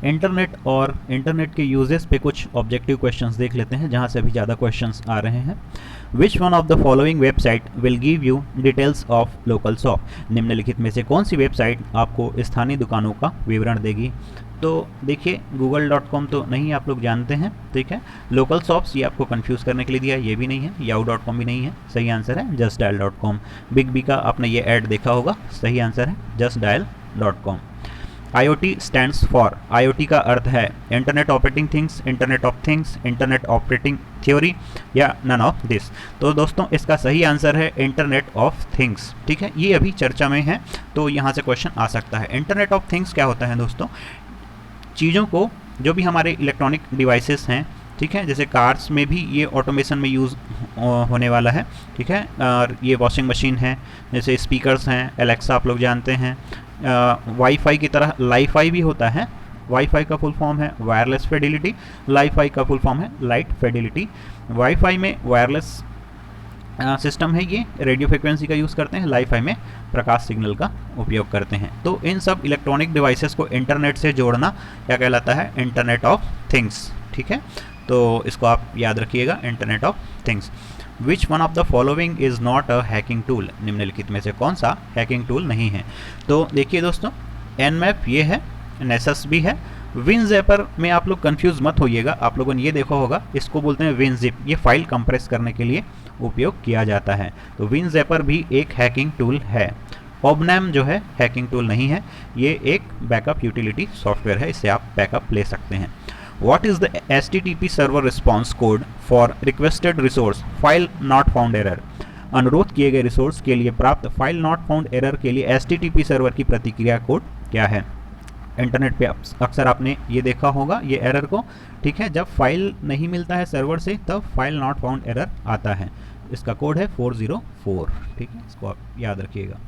Internet और internet के uses पे कुछ ऑब्जेक्टिव क्वेश्चंस देख लेते हैं जहां से अभी ज़्यादा क्वेश्चंस आ रहे हैं। विच one of the following website will give you details of local shop? निम्नलिखित में से कौन सी वेबसाइट आपको स्थानीय दुकानों का विवरण देगी? तो देखिए google.com तो नहीं, आप लोग जानते हैं, ठीक है। लोकल शॉप्स ये आपको कंफ्यूज करने के लिए दिया है, ये भी नहीं है। yahoo.com भी नहीं है, सही आंसर है justdial.com। बिग बी का आपने ये ऐड देखा होगा, सही आंसर है justdial.com। IoT stands for, IoT का अर्थ है internet operating things, internet of things, internet operating theory या नन ऑफ दिस। तो दोस्तों इसका सही आंसर है इंटरनेट ऑफ थिंग्स, ठीक है। ये अभी चर्चा में है तो यहाँ से क्वेश्चन आ सकता है। इंटरनेट ऑफ थिंग्स क्या होता है दोस्तों? चीज़ों को, जो भी हमारे इलेक्ट्रॉनिक डिवाइसेस हैं, ठीक है, जैसे कार्स में भी ये ऑटोमेशन में यूज़ होने वाला है, ठीक है। और ये वॉशिंग मशीन है, जैसे स्पीकर्स हैं, एलेक्सा आप लोग जानते हैं। वाईफाई की तरह लाईफाई भी होता है। वाईफाई का फुल फॉर्म है वायरलेस फिडेलिटी, लाईफाई का फुल फॉर्म है लाइट फिडेलिटी। वाईफाई में वायरलेस सिस्टम है, ये रेडियो फ्रिक्वेंसी का यूज़ करते हैं। लाईफाई में प्रकाश सिग्नल का उपयोग करते हैं। तो इन सब इलेक्ट्रॉनिक डिवाइसेस को इंटरनेट से जोड़ना क्या कहलाता है? इंटरनेट ऑफ थिंग्स, ठीक है। तो इसको आप याद रखिएगा, internet of things. Which one of the following is not a hacking tool? निम्नलिखित में से कौन सा हैकिंग टूल नहीं है? तो देखिए दोस्तों, nmap ये है, नेसस भी है। विनज़ैपर में आप लोग कंफ्यूज मत होइएगा, आप लोगों ने ये देखा होगा, इसको बोलते हैं विनजिप। ये फाइल कंप्रेस करने के लिए उपयोग किया जाता है। तो विनज़ैपर भी एक हैकिंग टूल है। ओबनैम जो है हैकिंग टूल नहीं है, ये एक बैकअप यूटिलिटी सॉफ्टवेयर है, इससे आप बैकअप ले सकते हैं। What is the HTTP server response code for requested resource file not found error? अनुरोध किए गए रिसोर्स के लिए प्राप्त फाइल नॉट फाउंड एरर के लिए HTTP सर्वर की प्रतिक्रिया कोड क्या है? इंटरनेट पे अक्सर आपने ये देखा होगा ये एरर को, ठीक है। जब फाइल नहीं मिलता है सर्वर से तब फाइल नॉट फाउंड एरर आता है। इसका कोड है 404, ठीक है, इसको आप याद रखिएगा।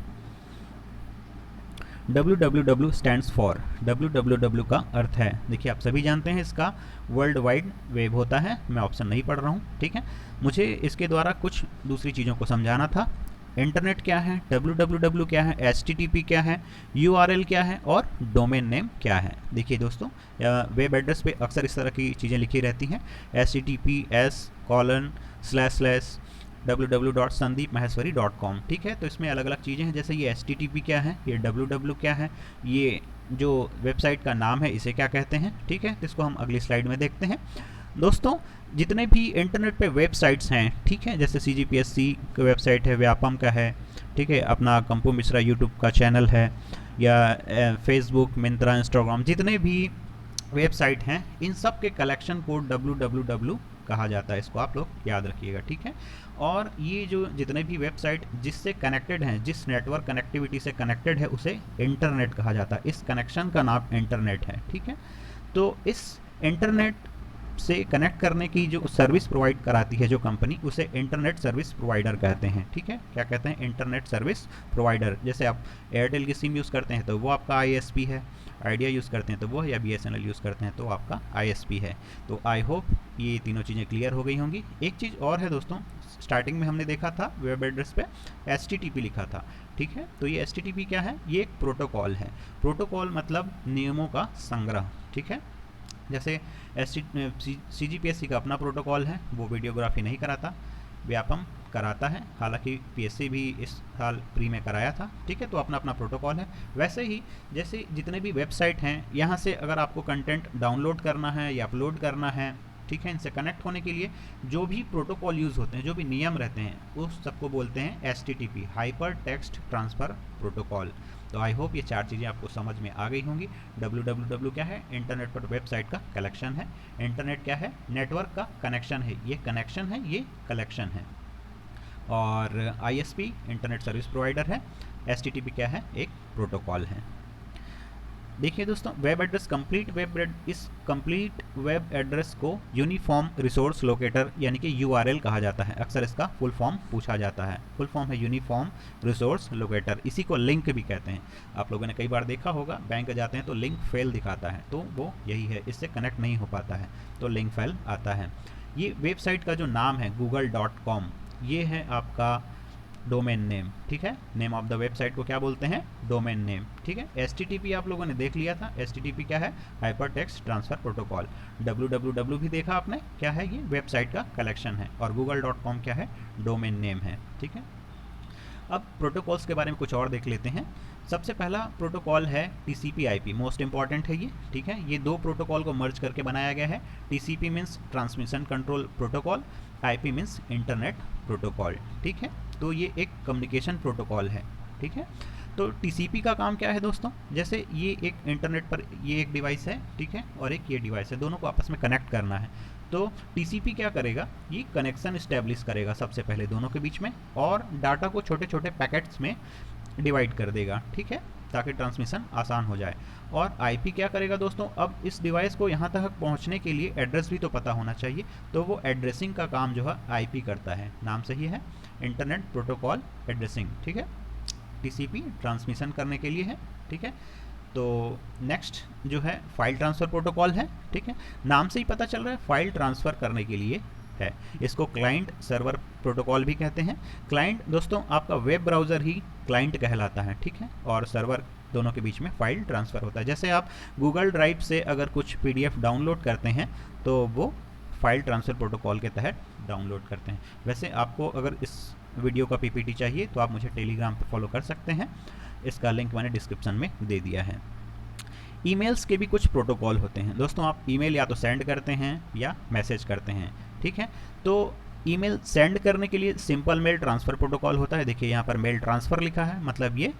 www स्टैंड्स फॉर, www का अर्थ है, देखिए आप सभी जानते हैं, इसका वर्ल्ड वाइड वेब होता है। मैं ऑप्शन नहीं पढ़ रहा हूँ, ठीक है। मुझे इसके द्वारा कुछ दूसरी चीज़ों को समझाना था। इंटरनेट क्या है, www क्या है, HTTP क्या है, URL क्या है और डोमेन नेम क्या है? देखिए दोस्तों, वेब एड्रेस पे अक्सर इस तरह की चीज़ें लिखी रहती हैं, https://www.sandeepmaheswari.com, ठीक है। तो इसमें अलग अलग चीज़ें हैं, जैसे ये HTTP क्या है, ये www क्या है, ये जो वेबसाइट का नाम है इसे क्या कहते हैं, ठीक है। तो इसको हम अगली स्लाइड में देखते हैं। दोस्तों जितने भी इंटरनेट पे वेबसाइट्स हैं, ठीक है, जैसे CGPSC का वेबसाइट है, व्यापम का है, ठीक है, अपना कंपू मिश्रा यूट्यूब का चैनल है, या फेसबुक, मिंत्रा, इंस्टाग्राम, जितने भी वेबसाइट हैं इन सब के कलेक्शन कोड www कहा जाता है। इसको आप लोग याद रखिएगा, ठीक है। और ये जो जितने भी वेबसाइट जिससे कनेक्टेड हैं, जिस नेटवर्क कनेक्टिविटी से कनेक्टेड है, उसे इंटरनेट कहा जाता है। इस कनेक्शन का नाम इंटरनेट है, ठीक है। तो इस इंटरनेट से कनेक्ट करने की जो सर्विस प्रोवाइड कराती है जो कंपनी, उसे इंटरनेट सर्विस प्रोवाइडर कहते हैं, ठीक है। क्या कहते हैं? Internet service provider. जैसे आप एयरटेल की सिम यूज़ करते हैं तो वो आपका ISP है, आइडिया यूज़ करते हैं तो वो है, या BSNL यूज़ करते हैं तो आपका ISP है। तो आई होप ये तीनों चीज़ें क्लियर हो गई होंगी। एक चीज़ और है दोस्तों, स्टार्टिंग में हमने देखा था वेब एड्रेस पे HTTP लिखा था, ठीक है। तो ये HTTP क्या है? ये एक प्रोटोकॉल है। प्रोटोकॉल मतलब नियमों का संग्रह, ठीक है। जैसे CGPSC का अपना प्रोटोकॉल है, वो वीडियोग्राफी नहीं कराता, व्यापम कराता है। हालांकि PSC भी इस साल प्री में कराया था, ठीक है। तो अपना अपना प्रोटोकॉल है। वैसे ही जैसे जितने भी वेबसाइट हैं, यहाँ से अगर आपको कंटेंट डाउनलोड करना है या अपलोड करना है, ठीक है, इनसे कनेक्ट होने के लिए जो भी प्रोटोकॉल यूज़ होते हैं, जो भी नियम रहते हैं, उस सबको बोलते हैं HTTP, hyper text transfer protocol. तो आई होप ये चार चीज़ें आपको समझ में आ गई होंगी। www क्या है? इंटरनेट पर वेबसाइट का कलेक्शन है। इंटरनेट क्या है? नेटवर्क का कनेक्शन है, ये कनेक्शन है, ये कलेक्शन है। और ISP इंटरनेट सर्विस प्रोवाइडर है। HTTP क्या है? एक प्रोटोकॉल है। देखिए दोस्तों, web address complete web address को यूनिफॉर्म रिसोर्स लोकेटर यानी कि URL कहा जाता है। अक्सर इसका फुल फॉर्म पूछा जाता है। फुल फॉर्म है यूनिफॉर्म रिसोर्स लोकेटर। इसी को लिंक भी कहते हैं। आप लोगों ने कई बार देखा होगा, बैंक जाते हैं तो लिंक फेल दिखाता है, तो वो यही है, इससे कनेक्ट नहीं हो पाता है तो लिंक फेल आता है। ये वेबसाइट का जो नाम है google.com, ये है आपका डोमेन नेम, ठीक है। नेम ऑफ द वेबसाइट को क्या बोलते हैं, डोमेन नेम, ठीक है। HTTP आप लोगों ने देख लिया था, HTTP क्या है, hyper text transfer protocol. www भी देखा आपने, क्या है, ये वेबसाइट का कलेक्शन है। और google.com क्या है, डोमेन नेम है, ठीक है। अब प्रोटोकॉल्स के बारे में कुछ और देख लेते हैं। सबसे पहला प्रोटोकॉल है TCP/IP, मोस्ट इंपॉर्टेंट है ये, ठीक है। ये दो प्रोटोकॉल को मर्ज करके बनाया गया है। TCP means transmission control protocol, IP means internet protocol, ठीक है। तो ये एक कम्युनिकेशन प्रोटोकॉल है, ठीक है। तो TCP का काम क्या है दोस्तों, जैसे ये एक इंटरनेट पर ये एक डिवाइस है, ठीक है, और एक ये डिवाइस है, दोनों को आपस में कनेक्ट करना है। तो TCP क्या करेगा, ये कनेक्शन इस्टेब्लिश करेगा सबसे पहले दोनों के बीच में, और डाटा को छोटे छोटे पैकेट्स में डिवाइड कर देगा, ठीक है, ताकि ट्रांसमिशन आसान हो जाए। और IP क्या करेगा दोस्तों, अब इस डिवाइस को यहाँ तक पहुँचने के लिए एड्रेस भी तो पता होना चाहिए, तो वो एड्रेसिंग का काम जो है IP करता है। नाम सही है, इंटरनेट प्रोटोकॉल एड्रेसिंग, ठीक है। TCP ट्रांसमिशन करने के लिए है, ठीक है। तो नेक्स्ट जो है फाइल ट्रांसफ़र प्रोटोकॉल है, ठीक है। नाम से ही पता चल रहा है फाइल ट्रांसफ़र करने के लिए है। इसको क्लाइंट सर्वर प्रोटोकॉल भी कहते हैं। क्लाइंट दोस्तों आपका वेब ब्राउज़र ही क्लाइंट कहलाता है, ठीक है, और सर्वर दोनों के बीच में फाइल ट्रांसफ़र होता है। जैसे आप गूगल ड्राइव से अगर कुछ PDF डाउनलोड करते हैं तो वो फाइल ट्रांसफ़र प्रोटोकॉल के तहत डाउनलोड करते हैं। वैसे आपको अगर इस वीडियो का PPT चाहिए तो आप मुझे टेलीग्राम पर फॉलो कर सकते हैं, इसका लिंक मैंने डिस्क्रिप्शन में दे दिया है। ईमेल्स के भी कुछ प्रोटोकॉल होते हैं दोस्तों। आप ईमेल या तो सेंड करते हैं या मैसेज करते हैं, ठीक है। तो ईमेल सेंड करने के लिए सिंपल मेल ट्रांसफ़र प्रोटोकॉल होता है। देखिए यहाँ पर मेल ट्रांसफ़र लिखा है, मतलब ये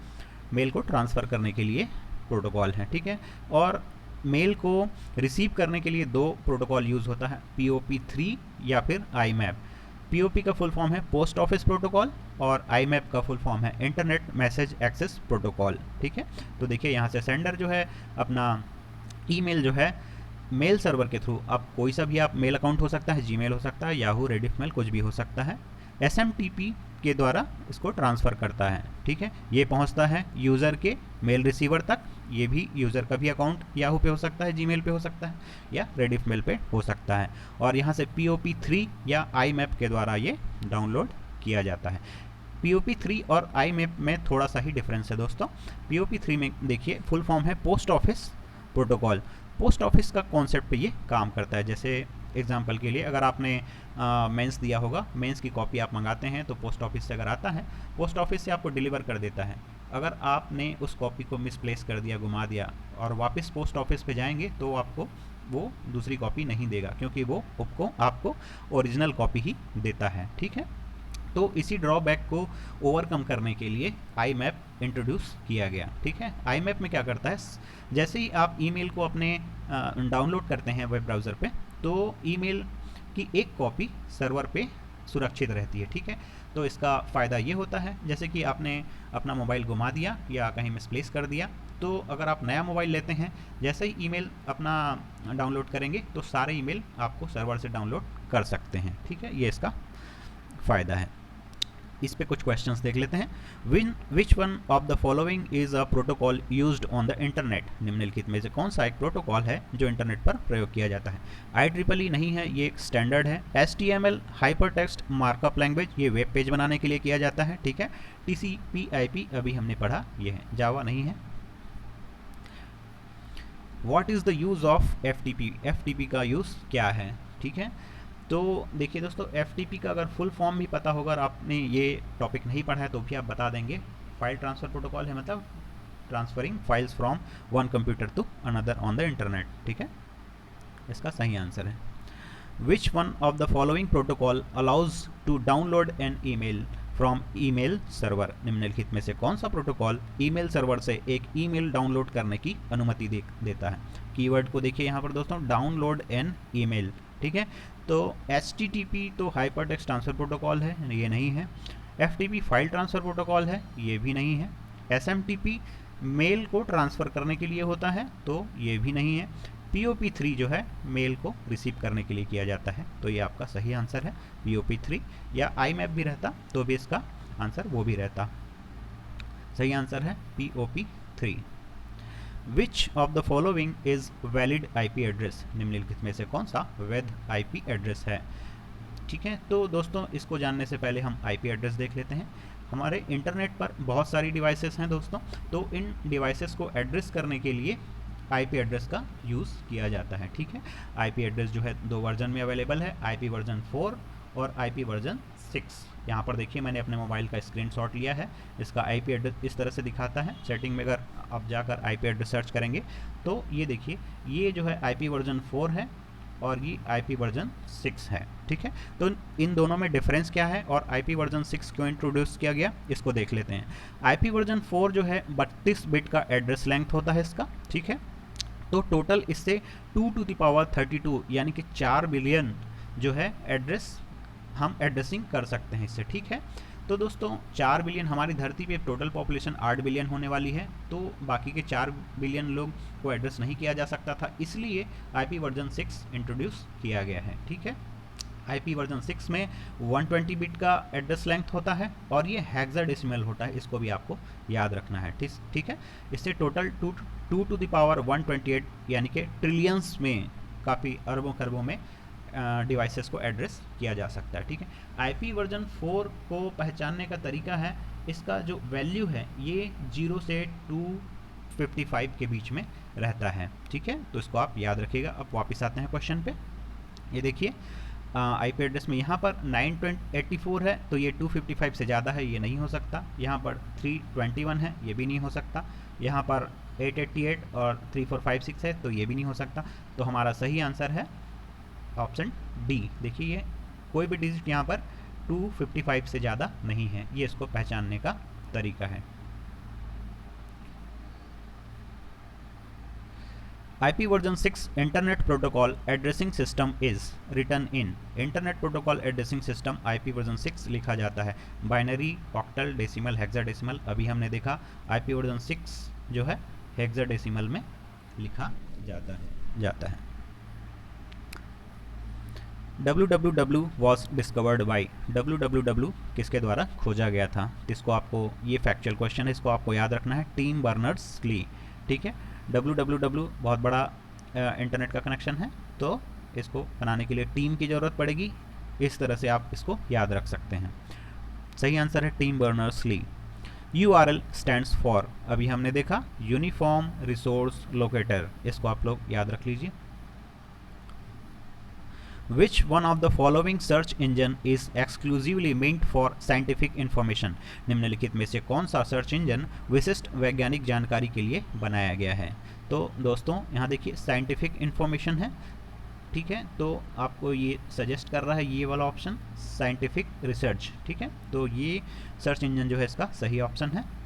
मेल को ट्रांसफ़र करने के लिए प्रोटोकॉल है, ठीक है। और मेल को रिसीव करने के लिए दो प्रोटोकॉल यूज़ होता है, POP3 या फिर IMAP। POP का फुल फॉर्म है पोस्ट ऑफिस प्रोटोकॉल, और IMAP का फुल फॉर्म है इंटरनेट मैसेज एक्सेस प्रोटोकॉल, ठीक है। तो देखिए यहाँ से सेंडर जो है अपना ईमेल जो है मेल सर्वर के थ्रू, आप कोई सा भी आप मेल अकाउंट हो सकता है, जीमेल हो सकता है, याहू, रेडिफमेल, कुछ भी हो सकता है, SMTP के द्वारा इसको ट्रांसफ़र करता है, ठीक है। ये पहुंचता है यूज़र के मेल रिसीवर तक। ये भी यूज़र का भी अकाउंट याहू पे हो सकता है, जीमेल पे हो सकता है, या रेडिफमेल पे हो सकता है। और यहाँ से POP3 या IMAP के द्वारा ये डाउनलोड किया जाता है। POP3 और IMAP में थोड़ा सा ही डिफरेंस है दोस्तों। POP3 में देखिए फुल फॉर्म है post office protocol. Post office का कॉन्सेप्ट पे ये काम करता है। जैसे एग्जांपल के लिए अगर आपने मेंस दिया होगा, मेंस की कॉपी आप मंगाते हैं तो पोस्ट ऑफिस से अगर आता है, पोस्ट ऑफिस से आपको डिलीवर कर देता है। अगर आपने उस कॉपी को मिसप्लेस कर दिया, घुमा दिया, और वापस पोस्ट ऑफिस पे जाएंगे तो आपको वो दूसरी कॉपी नहीं देगा, क्योंकि वो आपको ओरिजिनल कॉपी ही देता है, ठीक है। तो इसी ड्रॉबैक को ओवरकम करने के लिए IMAP इंट्रोड्यूस किया गया, ठीक है। IMAP में क्या करता है, जैसे ही आप ईमेल को अपने डाउनलोड करते हैं वेब ब्राउज़र पे, तो ईमेल की एक कॉपी सर्वर पे सुरक्षित रहती है, ठीक है। तो इसका फ़ायदा ये होता है, जैसे कि आपने अपना मोबाइल घुमा दिया या कहीं मिसप्लेस कर दिया, तो अगर आप नया मोबाइल लेते हैं, जैसे ही ईमेल अपना डाउनलोड करेंगे तो सारे ईमेल आपको सर्वर से डाउनलोड कर सकते हैं, ठीक है। ये इसका फ़ायदा है। इस पे कुछ क्वेश्चंस देख लेते हैं। विच one of the following is a protocol used on the internet. निम्नलिखित में से कौन सा एक प्रोटोकॉल है जो इंटरनेट पर प्रयोग किया जाता है। IEEE नहीं है, ये एक स्टैंडर्ड है। HTML hyper text markup language, ये वेब पेज बनाने के लिए किया जाता है, ठीक है। TCP/IP अभी हमने पढ़ा, ये है। जावा नहीं है। What is the use of FTP। FTP का यूज़ क्या है, ठीक है। तो देखिए दोस्तों, FTP का अगर फुल फॉर्म भी पता होगा और आपने ये टॉपिक नहीं पढ़ा है तो भी आप बता देंगे। फाइल ट्रांसफ़र प्रोटोकॉल है, मतलब transferring files from one computer to another on the internet, ठीक है। इसका सही आंसर है which one of the following protocol allows to download an email from email server. निम्नलिखित में से कौन सा प्रोटोकॉल ईमेल सर्वर से एक ईमेल डाउनलोड करने की अनुमति देता है। कीवर्ड को देखिए यहाँ पर दोस्तों, डाउनलोड एन ईमेल, ठीक है। तो HTTP तो हाइपर टेक्स्ट ट्रांसफ़र प्रोटोकॉल है, ये नहीं है। FTP फाइल ट्रांसफ़र प्रोटोकॉल है, ये भी नहीं है। SMTP मेल को ट्रांसफ़र करने के लिए होता है, तो ये भी नहीं है। POP3 जो है मेल को रिसीव करने के लिए किया जाता है, तो ये आपका सही आंसर है POP3। या IMAP भी रहता तो भी इसका आंसर वो भी रहता। सही आंसर है POP3। Which of the following is valid IP address. निम्नलिखित में से कौन सा वैध IP एड्रेस है, ठीक है। तो दोस्तों इसको जानने से पहले हम IP एड्रेस देख लेते हैं। हमारे इंटरनेट पर बहुत सारी डिवाइसेस हैं दोस्तों, तो इन डिवाइसेस को एड्रेस करने के लिए आईपी एड्रेस का यूज़ किया जाता है। ठीक है, आईपी एड्रेस जो है 2 वर्जन में अवेलेबल है, आईपी वर्जन 4 और आईपी वर्जन 6। यहाँ पर देखिए मैंने अपने मोबाइल का स्क्रीनशॉट लिया है, इसका आईपी एड्रेस इस तरह से दिखाता है। सेटिंग में अगर आप जाकर आईपी एड्रेस सर्च करेंगे तो ये देखिए, ये जो है आईपी वर्जन 4 है और ये आईपी वर्जन 6 है। ठीक है, तो इन दोनों में डिफरेंस क्या है और आईपी वर्जन 6 क्यों इंट्रोड्यूस किया गया, इसको देख लेते हैं। आईपी वर्जन 4 जो है 32 बिट का एड्रेस लेंथ होता है इसका। ठीक है, तो टोटल इससे 2 टू द पावर 32 यानी कि 4 बिलियन जो है एड्रेस हम एड्रेसिंग कर सकते हैं इससे। ठीक है, तो दोस्तों 4 बिलियन, हमारी धरती पे टोटल पॉपुलेशन 8 बिलियन होने वाली है, तो बाकी के 4 बिलियन लोग को एड्रेस नहीं किया जा सकता था, इसलिए आईपी वर्जन 6 इंट्रोड्यूस किया गया है। ठीक है, आईपी वर्जन 6 में 120 बिट का एड्रेस लेंथ होता है और ये हेक्साडेसिमल होता है, इसको भी आपको याद रखना है। ठीक है, इससे टोटल 2 टू द पावर 128 यानी कि ट्रिलियंस में, काफ़ी अरबों खरबों में डिवाइसेस को एड्रेस किया जा सकता है। ठीक है, आईपी वर्जन 4 को पहचानने का तरीका है, इसका जो वैल्यू है ये 0 से 255 के बीच में रहता है। ठीक है, तो इसको आप याद रखिएगा। अब वापस आते हैं क्वेश्चन पे। ये देखिए आईपी एड्रेस में यहाँ पर 984 है, तो ये 255 से ज़्यादा है, ये नहीं हो सकता। यहाँ पर 321 है, ये भी नहीं हो सकता। यहाँ पर 888 और 3456 है, तो ये भी नहीं हो सकता। तो हमारा सही आंसर है ऑप्शन डी। देखिए ये कोई भी डिजिट यहाँ पर 255 से ज़्यादा नहीं है, ये इसको पहचानने का तरीका है। IP version 6 Internet Protocol Addressing System is written in Internet Protocol Addressing System IP version 6 लिखा जाता है बाइनरी, ऑक्टल, डेसिमल, हेक्साडेसिमल। अभी हमने देखा IP version 6 जो है हेक्साडेसिमल में लिखा जाता है। www was discovered by, www किसके द्वारा खोजा गया था, इसको आपको, ये फैक्चुअल क्वेश्चन है, इसको आपको याद रखना है, टिम बर्नर्स-ली। ठीक है, www बहुत बड़ा इंटरनेट का कनेक्शन है, तो इसको बनाने के लिए टीम की ज़रूरत पड़ेगी। इस तरह से आप इसको याद रख सकते हैं। सही आंसर है Tim Berners Lee. URL stands for, अभी हमने देखा यूनिफॉर्म रिसोर्स लोकेटर, इसको आप लोग याद रख लीजिए। Which one of the following search engine is exclusively meant for scientific information? निम्नलिखित में से कौन सा सर्च इंजन विशिष्ट वैज्ञानिक जानकारी के लिए बनाया गया है? तो दोस्तों यहाँ देखिए साइंटिफिक इंफॉर्मेशन है। ठीक है, तो आपको ये सजेस्ट कर रहा है ये वाला ऑप्शन साइंटिफिक रिसर्च। ठीक है, तो ये सर्च इंजन जो है इसका सही ऑप्शन है।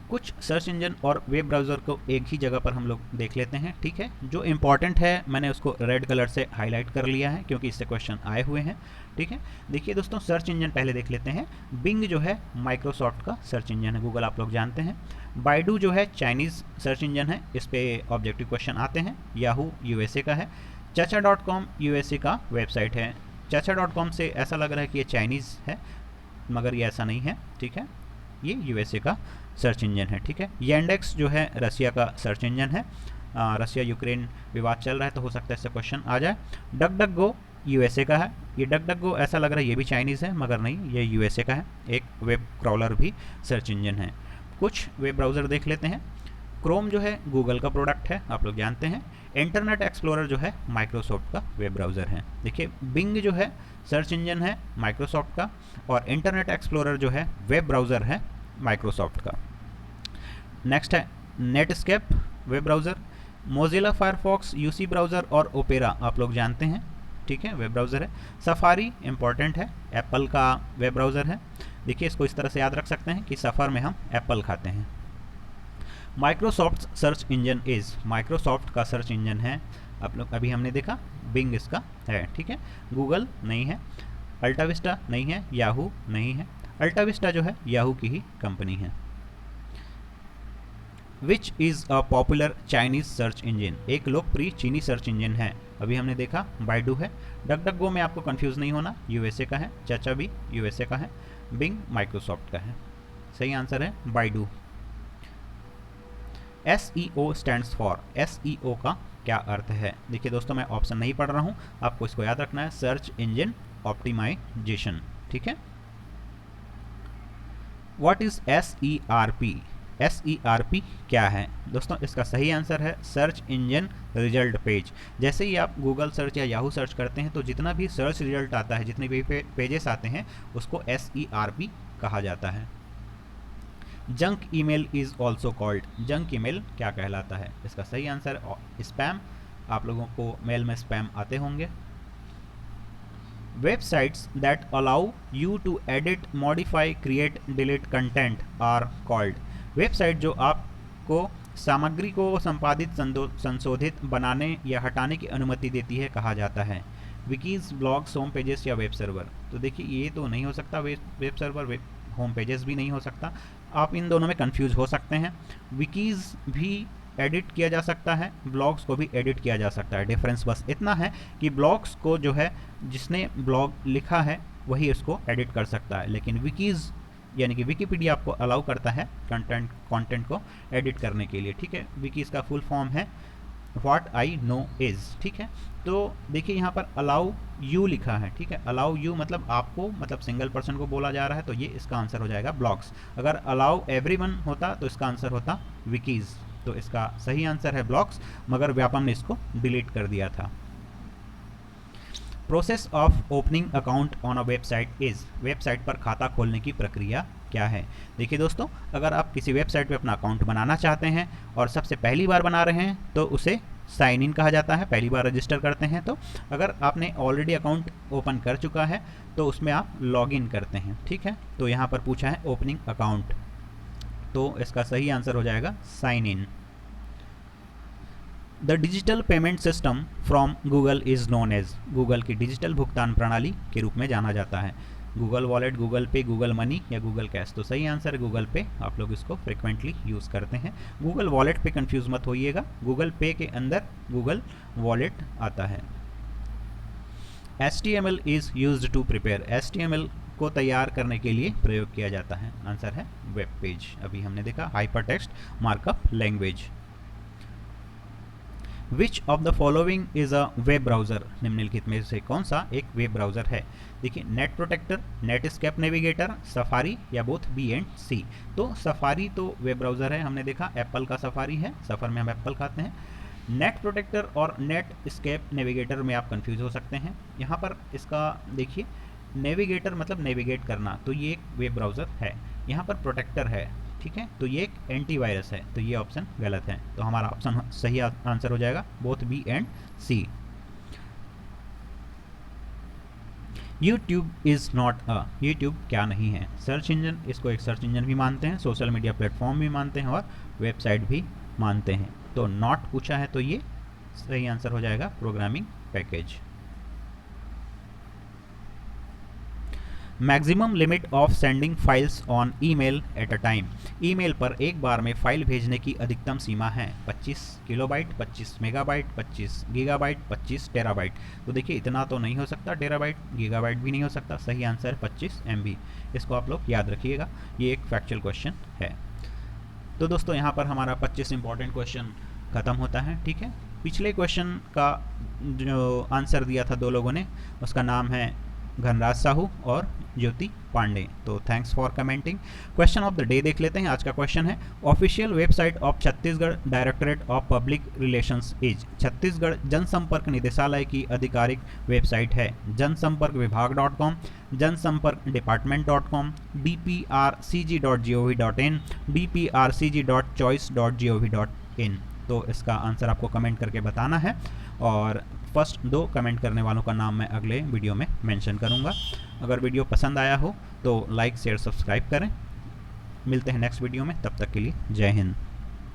कुछ सर्च इंजन और वेब ब्राउज़र को एक ही जगह पर हम लोग देख लेते हैं। ठीक है, जो इम्पॉर्टेंट है मैंने उसको रेड कलर से हाईलाइट कर लिया है क्योंकि इससे क्वेश्चन आए हुए हैं। ठीक है, देखिए दोस्तों सर्च इंजन पहले देख लेते हैं। बिंग जो है माइक्रोसॉफ्ट का सर्च इंजन है, गूगल आप लोग जानते हैं। बाइडू जो है चाइनीज़ सर्च इंजन है, इस पर ऑब्जेक्टिव क्वेश्चन आते हैं। याहू यूएसए का है। चाचा.com यूएसए का वेबसाइट है। चाचा.com से ऐसा लग रहा है कि ये चाइनीज़ है, मगर ये ऐसा नहीं है। ठीक है, ये यूएसए का सर्च इंजन है। ठीक है, येंडेक्स जो है रसिया का सर्च इंजन है। रसिया यूक्रेन विवाद चल रहा है, तो हो सकता है इससे क्वेश्चन आ जाए। डक डक गो यूएसए का है। ये डक डक गो ऐसा लग रहा है ये भी चाइनीज़ है, मगर नहीं, ये यूएसए का है। एक वेब क्रॉलर भी सर्च इंजन है। कुछ वेब ब्राउज़र देख लेते हैं। क्रोम जो है गूगल का प्रोडक्ट है, आप लोग जानते हैं। इंटरनेट एक्सप्लोरर जो है माइक्रोसॉफ्ट का वेब ब्राउज़र है। देखिए बिंग जो है सर्च इंजन है माइक्रोसॉफ्ट का, और इंटरनेट एक्सप्लोरर जो है वेब ब्राउज़र है माइक्रोसॉफ्ट का। नेक्स्ट है Netscape web browser. Mozilla Firefox, UC browser और ओपेरा आप लोग जानते हैं। ठीक है, वेब ब्राउज़र है। सफारी इंपॉर्टेंट है, एप्पल का वेब ब्राउज़र है। देखिए इसको इस तरह से याद रख सकते हैं कि सफ़र में हम एप्पल खाते हैं। Microsoft search engine is, Microsoft का सर्च इंजन है, आप लोग अभी हमने देखा बिंग इसका है। ठीक है, गूगल नहीं है, अल्टाविस्टा नहीं है, याहू नहीं है। अल्टाविस्टा जो है याहू की ही कंपनी है। Which is a popular Chinese search engine, एक लोकप्रिय चीनी सर्च इंजन है। अभी हमने देखा बाइडू है। डक डक गो में आपको कंफ्यूज नहीं होना, यूएसए का है। चाचा भी यूएसए का है। बिंग माइक्रोसॉफ्ट का है। सही आंसर है Baidu. SEO stands for, SEO का क्या अर्थ है? देखिए दोस्तों मैं ऑप्शन नहीं पढ़ रहा हूँ, आपको इसको याद रखना है। Search engine optimisation. ठीक है। What is SERP? SERP क्या है दोस्तों? इसका सही आंसर है सर्च इंजन रिजल्ट पेज। जैसे ही आप गूगल सर्च या याहू सर्च करते हैं तो जितना भी सर्च रिजल्ट आता है, जितने भी पेजेस आते हैं, उसको SERP कहा जाता है। Junk email is also called. Junk email क्या कहलाता है? इसका सही आंसर स्पैम। आप लोगों को मेल में स्पैम आते होंगे। Websites that allow you to edit, modify, create, delete content are called. Website जो आपको सामग्री को संपादित, संशोधित, बनाने या हटाने की अनुमति देती है, कहा जाता है। विकीज़, ब्लॉग्स, होम पेजेस या वेब सर्वर। तो देखिए ये तो नहीं हो सकता, वेब सर्वर, होम पेजेस भी नहीं हो सकता। आप इन दोनों में कंफ्यूज हो सकते हैं। विकीज़ भी एडिट किया जा सकता है, ब्लॉग्स को भी एडिट किया जा सकता है। डिफरेंस बस इतना है कि ब्लॉग्स को जो है जिसने ब्लॉग लिखा है वही उसको एडिट कर सकता है, लेकिन विकीज़ यानी कि विकिपीडिया आपको अलाउ करता है कंटेंट को एडिट करने के लिए। ठीक है, विकीज़ का फुल फॉर्म है व्हाट आई नो इज़। ठीक है, तो देखिए यहाँ पर अलाउ यू लिखा है। ठीक है, अलाउ यू मतलब आपको, मतलब सिंगल पर्सन को बोला जा रहा है, तो ये इसका आंसर हो जाएगा ब्लॉग्स। अगर अलाउ एवरीवन होता तो इसका आंसर होता विकीज़। तो इसका सही आंसर है ब्लॉग्स, मगर व्यापम ने इसको डिलीट कर दिया था। Process of opening account on a website is. Website पर खाता खोलने की प्रक्रिया क्या है? देखिए दोस्तों, अगर आप किसी वेबसाइट पे अपना अकाउंट बनाना चाहते हैं और सबसे पहली बार बना रहे हैं तो उसे साइन इन कहा जाता है, पहली बार रजिस्टर करते हैं। तो अगर आपने ऑलरेडी अकाउंट ओपन कर चुका है तो उसमें आप लॉग इन करते हैं। ठीक है, तो यहाँ पर पूछा है ओपनिंग अकाउंट, तो इसका सही आंसर हो जाएगा sign in. The digital payment system from Google is known as. Google की डिजिटल भुगतान प्रणाली के रूप में जाना जाता है। Google Wallet, Google Pay, Google Money या गूगल कैश। तो सही आंसर है गूगल पे। आप लोग इसको फ्रिक्वेंटली यूज़ करते हैं। गूगल वॉलेट पे कंफ्यूज मत होइएगा, गूगल पे के अंदर गूगल वॉलेट आता है। HTML is used to prepare. HTML को तैयार करने के लिए प्रयोग किया जाता है। आंसर है वेब पेज। अभी हमने देखा hyper text markup language. Which of the following is a web browser. निम्नलिखित में से कौन सा एक वेब ब्राउज़र है? देखिए, Net Protector, Netscape Navigator, Safari या बोथ बी एंड सी। तो सफारी तो वेब ब्राउज़र है, हमने देखा एप्पल का सफारी है, सफ़र में हम एप्पल खाते हैं। नेट प्रोटेक्टर और नेटस्केप नेविगेटर में आप कंफ्यूज हो सकते हैं। यहाँ पर इसका देखिए, नेविगेटर मतलब नेविगेट करना, तो ये एक वेब ब्राउज़र है। यहाँ पर प्रोटेक्टर है, ठीक है, तो ये एक एंटीवायरस है, तो ये ऑप्शन गलत है। तो हमारा ऑप्शन सही आंसर हो जाएगा both B and C. YouTube is not a. YouTube क्या नहीं है? Search engine. इसको एक सर्च इंजन भी मानते हैं, सोशल मीडिया प्लेटफॉर्म भी मानते हैं और वेबसाइट भी मानते हैं। तो नॉट पूछा है, तो ये सही आंसर हो जाएगा programming package. Maximum limit of sending files on email at a time. Email पर एक बार में फाइल भेजने की अधिकतम सीमा है 25 किलोबाइट, 25 मेगाबाइट, 25 गीगाबाइट, 25 टेराबाइट। तो देखिए इतना तो नहीं हो सकता, टेराबाइट गीगाबाइट भी नहीं हो सकता। सही आंसर 25 MB। इसको आप लोग याद रखिएगा, ये एक फैक्चुअल क्वेश्चन है। तो दोस्तों यहाँ पर हमारा 25 इंपॉर्टेंट क्वेश्चन ख़त्म होता है। ठीक है, पिछले क्वेश्चन का जो आंसर दिया था दो लोगों ने, उसका नाम है घनराज साहू और ज्योति पांडे। तो thanks for commenting. Question of the day देख लेते हैं। आज का क्वेश्चन है official website of Chhattisgarh directorate of public relations is. Chhattisgarh जनसंपर्क निदेशालय की आधिकारिक वेबसाइट है जनसंपर्क विभाग.com, जनसंपर्क डिपार्टमेंट.com, dprcg.gov.in, dprcg.choice.gov.in। तो इसका आंसर आपको कमेंट करके बताना है और फर्स्ट 2 कमेंट करने वालों का नाम मैं अगले वीडियो में मेंशन करूंगा। अगर वीडियो पसंद आया हो तो लाइक, शेयर, सब्सक्राइब करें। मिलते हैं नेक्स्ट वीडियो में, तब तक के लिए जय हिंद।